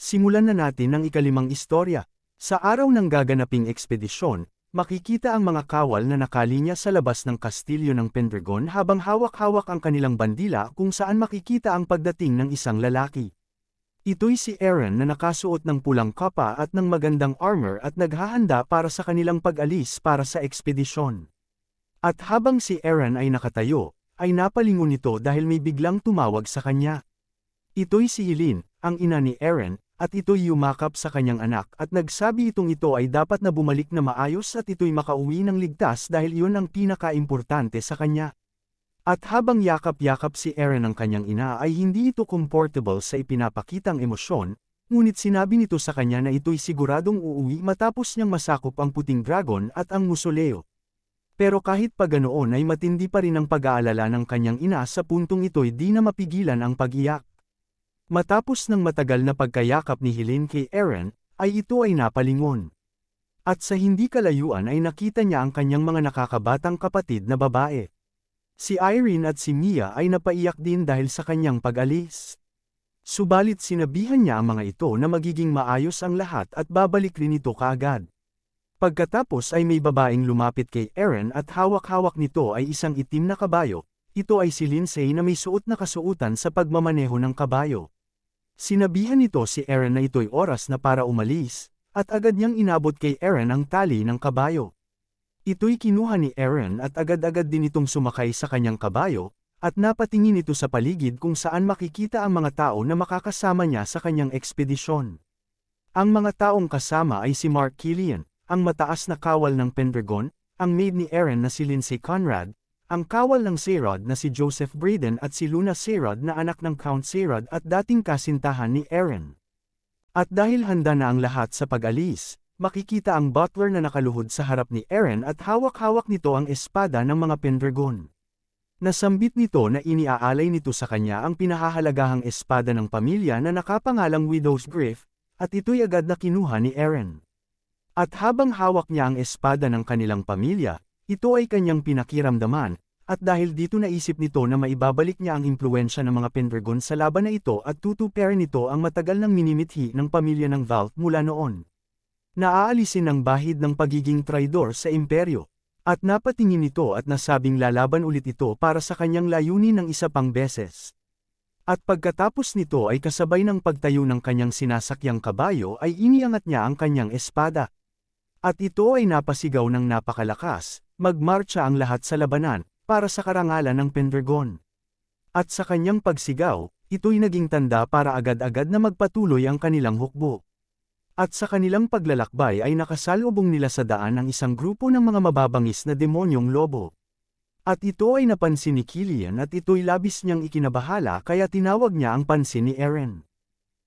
Simulan na natin ang ikalimang istorya. Sa araw ng gaganaping ekspedisyon, makikita ang mga kawal na nakalinya sa labas ng kastilyo ng Pendragon habang hawak-hawak ang kanilang bandila kung saan makikita ang pagdating ng isang lalaki. Ito'y si Aaron na nakasuot ng pulang kapa at ng magandang armor at naghahanda para sa kanilang pag-alis para sa ekspedisyon. At habang si Aaron ay nakatayo, ay napalingon ito dahil may biglang tumawag sa kanya. Ito'y si Helene, ang ina ni Aaron, at ito'y yumakap sa kanyang anak at nagsabi ito ay dapat na bumalik na maayos at ito'y makauwi ng ligtas dahil iyon ang pinaka-importante sa kanya. At habang yakap-yakap si Aaron ng kanyang ina ay hindi ito comfortable sa ipinapakitang emosyon, ngunit sinabi nito sa kanya na ito'y siguradong uuwi matapos niyang masakop ang puting dragon at ang musoleo. Pero kahit pa ganoon ay matindi pa rin ang pag-aalala ng kanyang ina sa puntong ito'y di na mapigilan ang pag-iyak. Matapos ng matagal na pagkayakap ni Helene kay Aaron, ay ito ay napalingon. At sa hindi kalayuan ay nakita niya ang kanyang mga nakakabatang kapatid na babae. Si Irene at si Mia ay napaiyak din dahil sa kanyang pag-alis. Subalit sinabihan niya ang mga ito na magiging maayos ang lahat at babalik rin ito kaagad. Pagkatapos ay may babaeng lumapit kay Aaron at hawak-hawak nito ay isang itim na kabayo. Ito ay si Lindsay na may suot na kasuotan sa pagmamaneho ng kabayo. Sinabihan nito si Aaron na ito'y oras na para umalis, at agad niyang inabot kay Aaron ang tali ng kabayo. Ito'y kinuha ni Aaron at agad-agad din itong sumakay sa kanyang kabayo, at napatingin ito sa paligid kung saan makikita ang mga tao na makakasama niya sa kanyang ekspedisyon. Ang mga taong kasama ay si Mark Killian, ang mataas na kawal ng Pendragon, ang maid ni Aaron na si Lindsay Conrad, ang kawal ng Seirod na si Joseph Braden at si Luna Seirod na anak ng Count Seirod at dating kasintahan ni Aaron. At dahil handa na ang lahat sa pag-alis, makikita ang butler na nakaluhod sa harap ni Aaron at hawak-hawak nito ang espada ng mga Pendragon. Nasambit nito na iniaalay nito sa kanya ang pinahahalagahang espada ng pamilya na nakapangalang Widow's Grief, at ito'y agad na kinuha ni Aaron. At habang hawak niya ang espada ng kanilang pamilya, ito ay kanyang pinakiramdaman, at dahil dito naisip nito na maibabalik niya ang impluensya ng mga Pendragon sa laban na ito at tutuparin nito ang matagal ng minimithi ng pamilya ng Valt mula noon. Naaalisin ang bahid ng pagiging traidor sa imperyo, at napatingin ito at nasabing lalaban ulit ito para sa kanyang layunin ng isa pang beses. At pagkatapos nito ay kasabay ng pagtayo ng kanyang sinasakyang kabayo ay iniangat niya ang kanyang espada. At ito ay napasigaw ng napakalakas. Magmarcha ang lahat sa labanan, para sa karangalan ng Pendragon. At sa kanyang pagsigaw, ito'y naging tanda para agad-agad na magpatuloy ang kanilang hukbo. At sa kanilang paglalakbay ay nakasalubong nila sa daan ang isang grupo ng mga mababangis na demonyong lobo. At ito ay napansin ni Killian at ito'y labis niyang ikinabahala kaya tinawag niya ang pansin ni Aaron.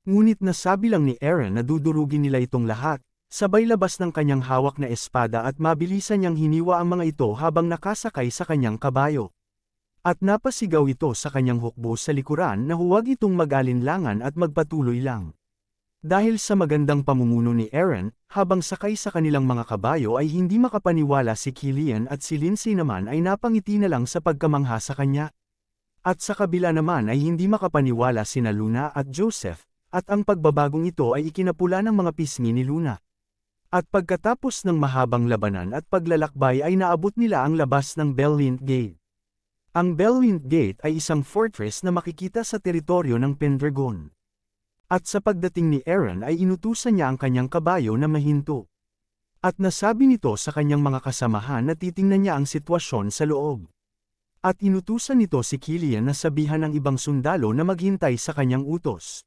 Ngunit nasabi lang ni Aaron na dudurugin nila itong lahat. Sabay labas ng kanyang hawak na espada at mabilisan niyang hiniwa ang mga ito habang nakasakay sa kanyang kabayo. At napasigaw ito sa kanyang hukbo sa likuran na huwag itong mag-alinlangan at magpatuloy lang. Dahil sa magandang pamumuno ni Aaron, habang sakay sa kanilang mga kabayo ay hindi makapaniwala si Killian at si Lindsay naman ay napangiti na lang sa pagkamangha sa kanya. At sa kabila naman ay hindi makapaniwala sina Luna at Joseph, at ang pagbabagong ito ay ikinapula ng mga pisngi ni Luna. At pagkatapos ng mahabang labanan at paglalakbay ay naabot nila ang labas ng Bellwind Gate. Ang Bellwind Gate ay isang fortress na makikita sa teritoryo ng Pendragon. At sa pagdating ni Aaron ay inutusan niya ang kanyang kabayo na mahinto. At nasabi nito sa kanyang mga kasamahan na titingnan niya ang sitwasyon sa loob. At inutusan nito si Killian na sabihan ng ibang sundalo na maghintay sa kanyang utos.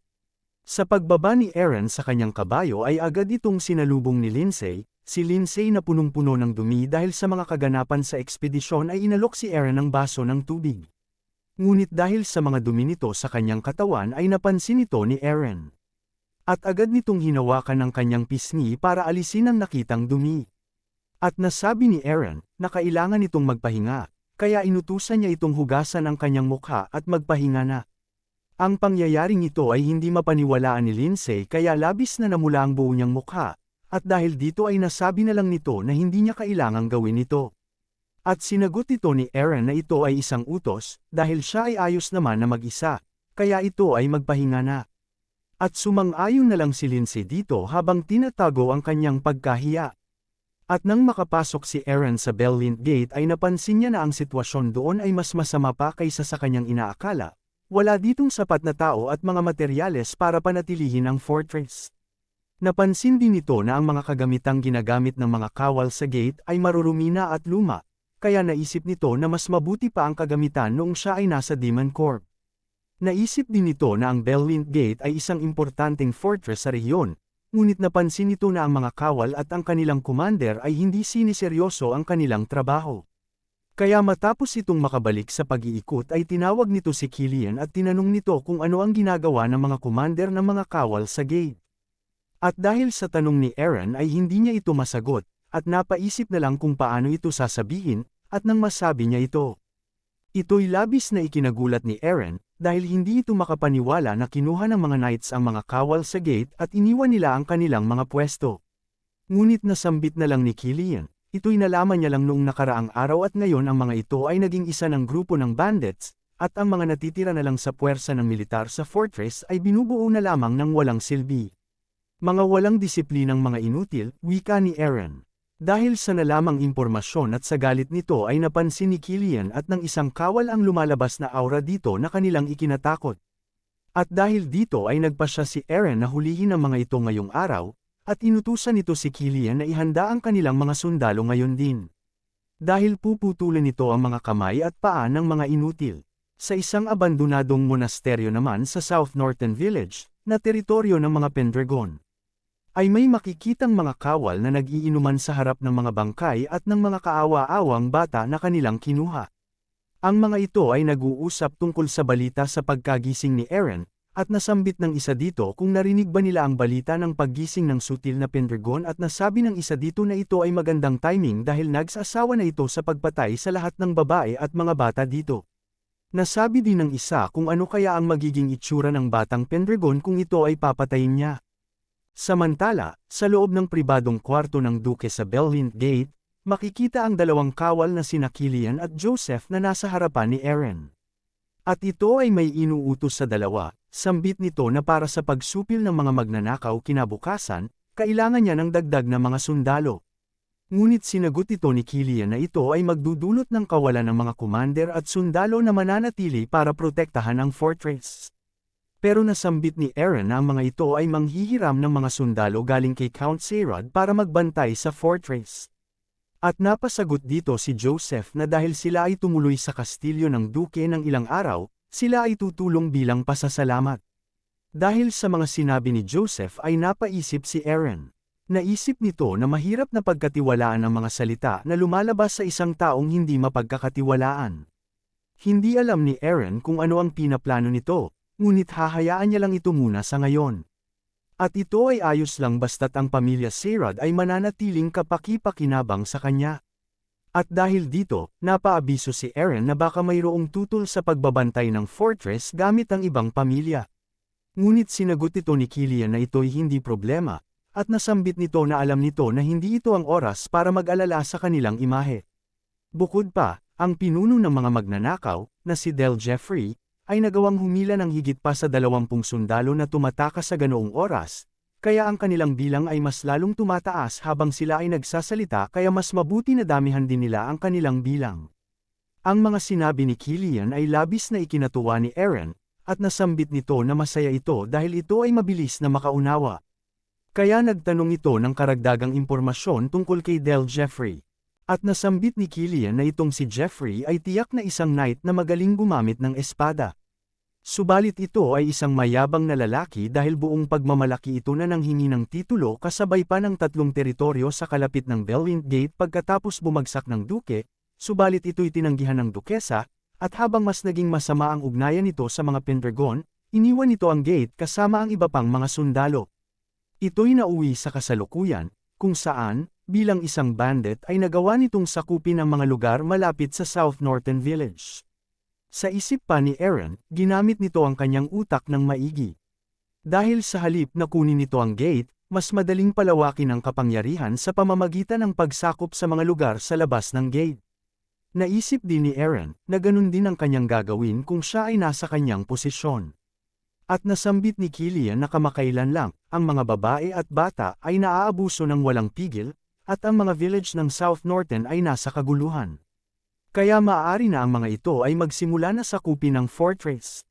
Sa pagbaba ni Aaron sa kanyang kabayo ay agad itong sinalubong ni Lindsay. Si Lindsay na punong-puno ng dumi dahil sa mga kaganapan sa ekspedisyon ay inalok si Aaron ng baso ng tubig. Ngunit dahil sa mga dumi nito sa kanyang katawan ay napansin ito ni Aaron. At agad nitong hinawakan ang kanyang pisngi para alisin ang nakitang dumi. At nasabi ni Aaron na kailangan itong magpahinga, kaya inutusan niya itong hugasan ang kanyang mukha at magpahinga na. Ang pangyayaring ito ay hindi mapaniwalaan ni Lindsay kaya labis na namula ang buo niyang mukha, at dahil dito ay nasabi na lang nito na hindi niya kailangang gawin ito. At sinagot ito ni Aaron na ito ay isang utos, dahil siya ay ayos naman na mag-isa, kaya ito ay magpahinga na. At sumang-ayon na lang si Lindsay dito habang tinatago ang kanyang pagkahiya. At nang makapasok si Aaron sa Bellint Gate ay napansin niya na ang sitwasyon doon ay mas masama pa kaysa sa kanyang inaakala. Wala ditong sapat na tao at mga materyales para panatilihin ang fortress. Napansin din nito na ang mga kagamitang ginagamit ng mga kawal sa gate ay marurumi na at luma, kaya naisip nito na mas mabuti pa ang kagamitan noong siya ay nasa Demon Corp. Naisip din nito na ang Bellint Gate ay isang importanteng fortress sa rehiyon, ngunit napansin nito na ang mga kawal at ang kanilang commander ay hindi siniseryoso ang kanilang trabaho. Kaya matapos itong makabalik sa pag-iikot ay tinawag nito si Killian at tinanong nito kung ano ang ginagawa ng mga commander ng mga kawal sa gate. At dahil sa tanong ni Aaron ay hindi niya ito masagot, at napaisip na lang kung paano ito sasabihin, at nang masabi niya ito. Ito'y labis na ikinagulat ni Aaron, dahil hindi ito makapaniwala na kinuha ng mga knights ang mga kawal sa gate at iniwan nila ang kanilang mga pwesto. Ngunit nasambit na lang ni Killian, ito'y nalaman niya lang noong nakaraang araw at ngayon ang mga ito ay naging isa ng grupo ng bandits, at ang mga natitira na lang sa puwersa ng militar sa fortress ay binubuo na lamang ng walang silbi. Mga walang disiplinang mga inutil, wika ni Aaron. Dahil sa nalamang impormasyon at sa galit nito ay napansin ni Killian at ng isang kawal ang lumalabas na aura dito na kanilang ikinatakot. At dahil dito ay nagpasya si Aaron na hulihin ang mga ito ngayong araw, at inutusan nito si Killian na ihanda ang kanilang mga sundalo ngayon din. Dahil puputulin nito ang mga kamay at paa ng mga inutil. Sa isang abandonadong monasteryo naman sa South Norton Village, na teritoryo ng mga Pendragon, ay may makikitang mga kawal na nag-iinuman sa harap ng mga bangkay at ng mga kaawa-awang bata na kanilang kinuha. Ang mga ito ay nag-uusap tungkol sa balita sa pagkagising ni Aaron, at nasambit ng isa dito kung narinig ba nila ang balita ng paggising ng sutil na Pendragon at nasabi ng isa dito na ito ay magandang timing dahil nagsasawa na ito sa pagpatay sa lahat ng babae at mga bata dito. Nasabi din ng isa kung ano kaya ang magiging itsura ng batang Pendragon kung ito ay papatayin niya. Samantala, sa loob ng pribadong kwarto ng Duke sa Bellint Gate, makikita ang dalawang kawal na sina Killian at Joseph na nasa harapan ni Aaron. At ito ay may inuutos sa dalawa, sambit nito na para sa pagsupil ng mga magnanakaw kinabukasan, kailangan niya ng dagdag na mga sundalo. Ngunit sinagot ito ni Killian na ito ay magdudulot ng kawalan ng mga commander at sundalo na mananatili para protektahan ang fortress. Pero nasambit ni Aaron na ang mga ito ay manghihiram ng mga sundalo galing kay Count Sayrod para magbantay sa fortress. At napasagot dito si Joseph na dahil sila ay tumuloy sa kastilyo ng Duke ng ilang araw, sila ay tutulong bilang pasasalamat. Dahil sa mga sinabi ni Joseph ay napaisip si Aaron. Naisip nito na mahirap na pagkatiwalaan ang mga salita na lumalabas sa isang taong hindi mapagkakatiwalaan. Hindi alam ni Aaron kung ano ang pinaplano nito. Ngunit hahayaan niya lang ito muna sa ngayon. At ito ay ayos lang basta't ang pamilya Sayrod ay mananatiling kapaki-pakinabang sa kanya. At dahil dito, napaabiso si Aaron na baka mayroong tutol sa pagbabantay ng fortress gamit ang ibang pamilya. Ngunit sinagot ito ni Killian na ito'y hindi problema, at nasambit nito na alam nito na hindi ito ang oras para mag-alala sa kanilang imahe. Bukod pa, ang pinuno ng mga magnanakaw, na si Del Jeffrey, ay nagawang humila ng higit pa sa 20 sundalo na tumatakas sa ganoong oras, kaya ang kanilang bilang ay mas lalong tumataas habang sila ay nagsasalita kaya mas mabuti na damihan din nila ang kanilang bilang. Ang mga sinabi ni Killian ay labis na ikinatuwa ni Aaron, at nasambit nito na masaya ito dahil ito ay mabilis na makaunawa. Kaya nagtanong ito ng karagdagang impormasyon tungkol kay Del Jeffrey. At nasambit ni Killian na itong si Jeffrey ay tiyak na isang knight na magaling gumamit ng espada. Subalit ito ay isang mayabang na lalaki dahil buong pagmamalaki ito na nanghingi ng titulo kasabay pa ng 3 teritoryo sa kalapit ng Bellint Gate pagkatapos bumagsak ng duke, subalit ito'y tinanggihan ng dukesa, at habang mas naging masama ang ugnayan nito sa mga Pendragon, iniwan nito ang gate kasama ang iba pang mga sundalo. Ito'y nauwi sa kasalukuyan, kung saan, bilang isang bandit ay nagawa nitong sakupin ang mga lugar malapit sa South Norton Village. Sa isip pa ni Aaron, ginamit nito ang kanyang utak ng maigi. Dahil sa halip na kunin nito ang gate, mas madaling palawakin ang kapangyarihan sa pamamagitan ng pagsakop sa mga lugar sa labas ng gate. Naisip din ni Aaron na ganun din ang kanyang gagawin kung siya ay nasa kanyang posisyon. At nasambit ni Killian na kamakailan lang, ang mga babae at bata ay naaabuso ng walang pigil, at ang mga village ng South Norton ay nasa kaguluhan. Kaya maaari na ang mga ito ay magsimula na sakupin ng fortress.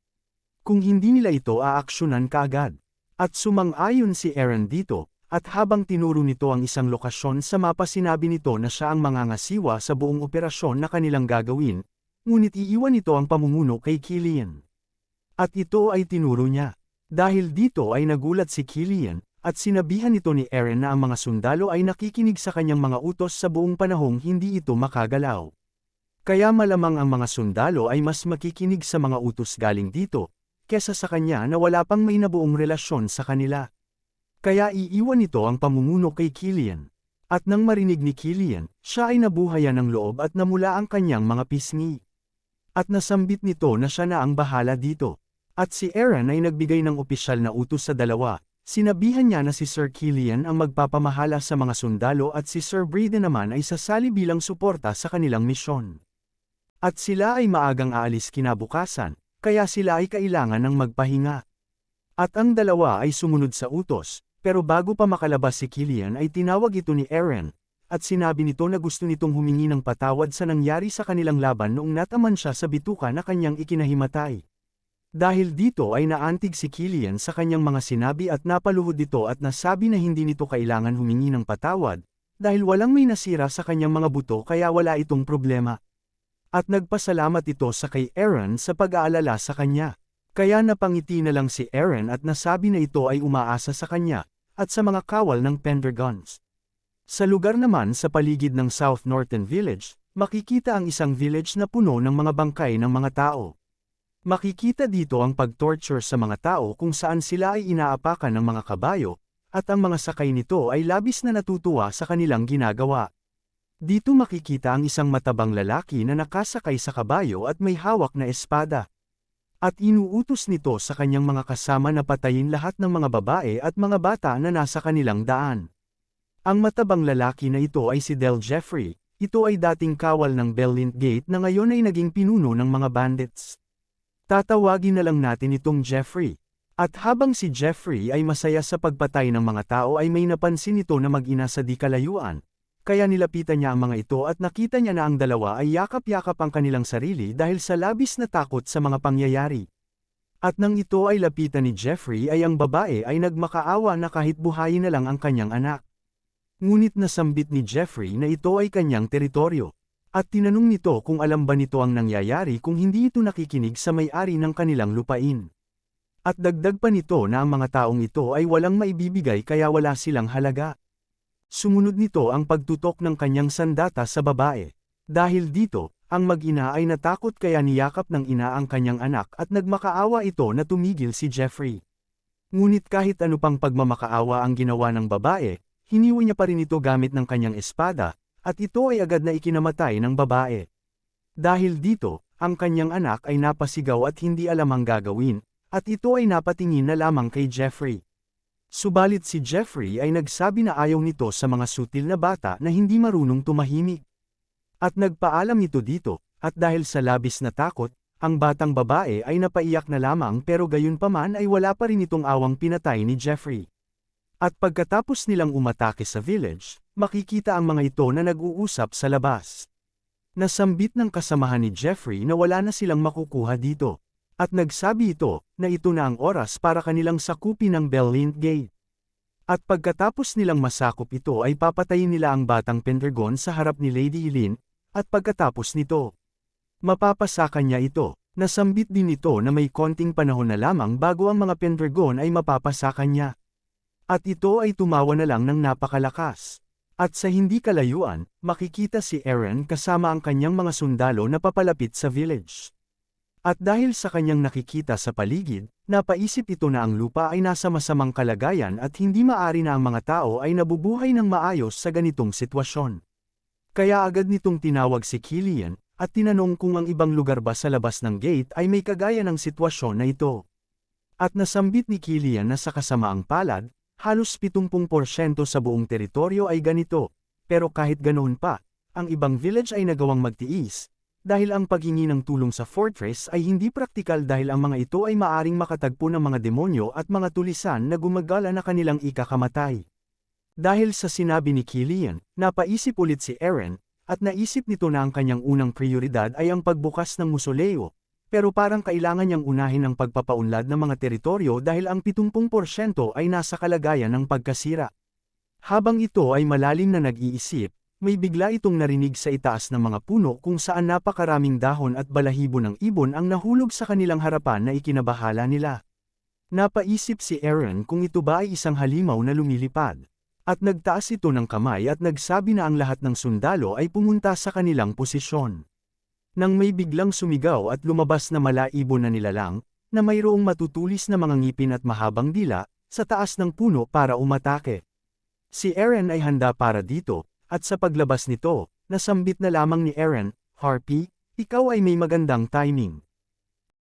Kung hindi nila ito aaksyonan kaagad. At sumang-ayon si Aaron dito, at habang tinuro nito ang isang lokasyon sa mapa sinabi nito na siya ang mangangasiwa sa buong operasyon na kanilang gagawin, ngunit iiwan nito ang pamumuno kay Killian. At ito ay tinuro niya. Dahil dito ay nagulat si Killian, at sinabihan nito ni Aaron na ang mga sundalo ay nakikinig sa kanyang mga utos sa buong panahong hindi ito makagalaw. Kaya malamang ang mga sundalo ay mas makikinig sa mga utos galing dito, kesa sa kanya na wala pang may nabuong relasyon sa kanila. Kaya iiwan nito ang pamumuno kay Killian. At nang marinig ni Killian, siya ay nabuhayan ng loob at namula ang kanyang mga pisngi. At nasambit nito na siya na ang bahala dito. At si Aaron ay nagbigay ng opisyal na utos sa dalawa. Sinabihan niya na si Sir Killian ang magpapamahala sa mga sundalo at si Sir Brayden naman ay sasali bilang suporta sa kanilang misyon. At sila ay maagang aalis kinabukasan, kaya sila ay kailangan ng magpahinga. At ang dalawa ay sumunod sa utos, pero bago pa makalabas si Killian ay tinawag ito ni Aaron, at sinabi nito na gusto nitong humingi ng patawad sa nangyari sa kanilang laban noong nataman siya sa bituka na kanyang ikinahimatay. Dahil dito ay naantig si Killian sa kanyang mga sinabi at napaluhod ito at nasabi na hindi nito kailangan humingi ng patawad, dahil walang may nasira sa kanyang mga buto kaya wala itong problema. At nagpasalamat ito sa kay Aaron sa pag-aalala sa kanya. Kaya napangiti na lang si Aaron at nasabi na ito ay umaasa sa kanya, at sa mga kawal ng Pendragons. Sa lugar naman sa paligid ng South Norton Village, makikita ang isang village na puno ng mga bangkay ng mga tao. Makikita dito ang pag-torture sa mga tao kung saan sila ay inaapakan ng mga kabayo, at ang mga sakay nito ay labis na natutuwa sa kanilang ginagawa. Dito makikita ang isang matabang lalaki na nakasakay sa kabayo at may hawak na espada. At inuutos nito sa kanyang mga kasama na patayin lahat ng mga babae at mga bata na nasa kanilang daan. Ang matabang lalaki na ito ay si Del Jeffrey, ito ay dating kawal ng Bellint Gate na ngayon ay naging pinuno ng mga bandits. Tatawagin na lang natin itong Jeffrey. At habang si Jeffrey ay masaya sa pagpatay ng mga tao ay may napansin ito na mag-ina sa di kalayuan. Kaya nilapitan niya ang mga ito at nakita niya na ang dalawa ay yakap-yakap ang kanilang sarili dahil sa labis na takot sa mga pangyayari. At nang ito ay lapitan ni Jeffrey ay ang babae ay nagmakaawa na kahit buhayin na lang ang kanyang anak. Ngunit nasambit ni Jeffrey na ito ay kanyang teritoryo. At tinanong nito kung alam ba nito ang nangyayari kung hindi ito nakikinig sa may-ari ng kanilang lupain. At dagdag pa nito na ang mga taong ito ay walang maibibigay kaya wala silang halaga. Sumunod nito ang pagtutok ng kanyang sandata sa babae. Dahil dito, ang mag-ina ay natakot kaya niyakap ng ina ang kanyang anak at nagmakaawa ito na tumigil si Jeffrey. Ngunit kahit ano pang pagmamakaawa ang ginawa ng babae, hiniwa niya pa rin ito gamit ng kanyang espada, at ito ay agad na ikinamatay ng babae. Dahil dito, ang kanyang anak ay napasigaw at hindi alam ang gagawin, at ito ay napatingin na lamang kay Jeffrey. Subalit si Jeffrey ay nagsabi na ayaw nito sa mga sutil na bata na hindi marunong tumahimik. At nagpaalam ito dito, at dahil sa labis na takot, ang batang babae ay napaiyak na lamang pero gayunpaman ay wala pa rin itong awang pinatay ni Jeffrey. At pagkatapos nilang umatake sa village, makikita ang mga ito na nag-uusap sa labas. Nasambit ng kasamahan ni Jeffrey na wala na silang makukuha dito. At nagsabi ito, na ito na ang oras para kanilang sakupin ang Bellint Gate. At pagkatapos nilang masakop ito ay papatayin nila ang batang Pendragon sa harap ni Lady Eileen, at pagkatapos nito, mapapasakan niya ito. Nasambit din ito na may konting panahon na lamang bago ang mga Pendragon ay mapapasakan niya. At ito ay tumawa na lang ng napakalakas. At sa hindi kalayuan, makikita si Aaron kasama ang kanyang mga sundalo na papalapit sa village. At dahil sa kanyang nakikita sa paligid, napaisip ito na ang lupa ay nasa masamang kalagayan at hindi maari na ang mga tao ay nabubuhay ng maayos sa ganitong sitwasyon. Kaya agad nitong tinawag si Killian, at tinanong kung ang ibang lugar ba sa labas ng gate ay may kagaya ng sitwasyon na ito. At nasambit ni Killian na sa kasamaang palad, halos 70% sa buong teritoryo ay ganito, pero kahit ganoon pa, ang ibang village ay nagawang magtiis, dahil ang paghingi ng tulong sa fortress ay hindi praktikal dahil ang mga ito ay maaring makatagpo ng mga demonyo at mga tulisan na gumagala na kanilang ikakamatay. Dahil sa sinabi ni Killian, napaisip ulit si Eren, at naisip nito na ang kanyang unang prioridad ay ang pagbukas ng musoleo, pero parang kailangan niyang unahin ang pagpapaunlad ng mga teritoryo dahil ang 70% ay nasa kalagayan ng pagkasira. Habang ito ay malalim na nag-iisip, may bigla itong narinig sa itaas ng mga puno kung saan napakaraming dahon at balahibo ng ibon ang nahulog sa kanilang harapan na ikinabahala nila. Napaisip si Eren kung ito ba ay isang halimaw na lumilipad. At nagtaas ito ng kamay at nagsabi na ang lahat ng sundalo ay pumunta sa kanilang posisyon. Nang may biglang sumigaw at lumabas na malaibon na nilalang, na mayroong matutulis na mga ngipin at mahabang dila, sa taas ng puno para umatake. Si Eren ay handa para dito. At sa paglabas nito, nasambit na lamang ni Eren, "Harpy, ikaw ay may magandang timing."